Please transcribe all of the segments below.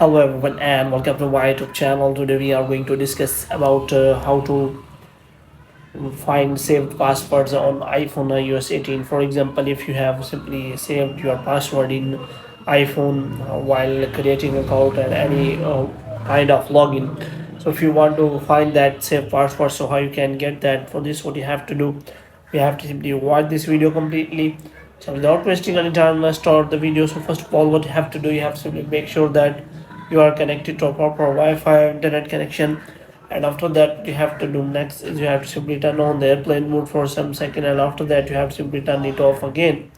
Hello everyone and welcome to my YouTube channel. Today we are going to discuss about how to find saved passwords on iPhone iOS 18. For example, if you have simply saved your password in iPhone while creating an account and any kind of login. So if you want to find that saved password, so how you can get that, for this what you have to do, you have to simply watch this video completely. So without wasting any time, let's start the video. So first of all, what you have to do, you have to simply make sure that you are connected to a proper Wi-Fi internet connection, and after that you have to do next is you have to simply turn on the airplane mode for some second, and after that you have to simply turn it off again.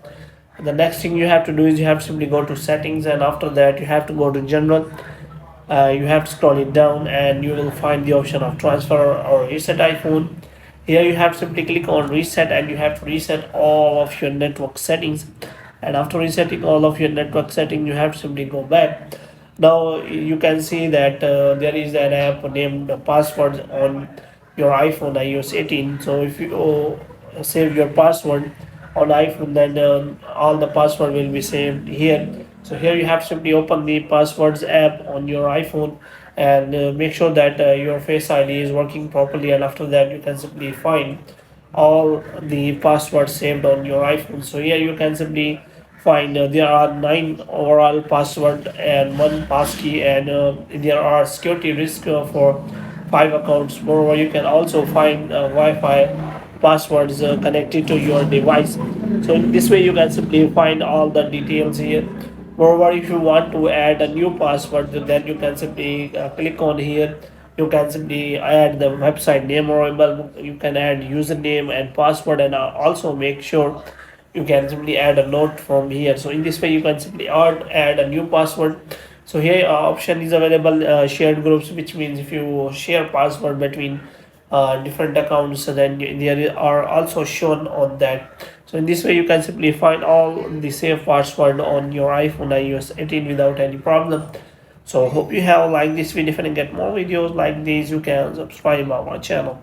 The next thing you have to do is you have to simply go to settings, and after that you have to go to general. You have to scroll it down and you will find the option of transfer or reset iPhone. Here you have to simply click on reset and you have to reset all of your network settings, and after resetting all of your network settings you have to simply go back. Now you can see that there is an app named passwords on your iPhone iOS 18. So if you save your password on iPhone, then all the password will be saved here. So here you have to simply open the passwords app on your iPhone and make sure that your face ID is working properly, and after that you can simply find all the passwords saved on your iPhone. So here you can simply find there are 9 overall password and one passkey, and there are security risk for 5 accounts. Moreover, you can also find Wi-Fi passwords connected to your device. So in this way you can simply find all the details here. Moreover, if you want to add a new password, then you can simply click on here. You can simply add the website name, or email. You can add username and password, and also make sure you can simply add a note from here. So in this way you can simply add a new password. So here option is available, shared groups, which means if you share password between different accounts, so then there are also shown on that. So in this way you can simply find all the safe password on your iPhone iOS 18 without any problem. So hope you have liked this video. If you can get more videos like these, you can subscribe our channel.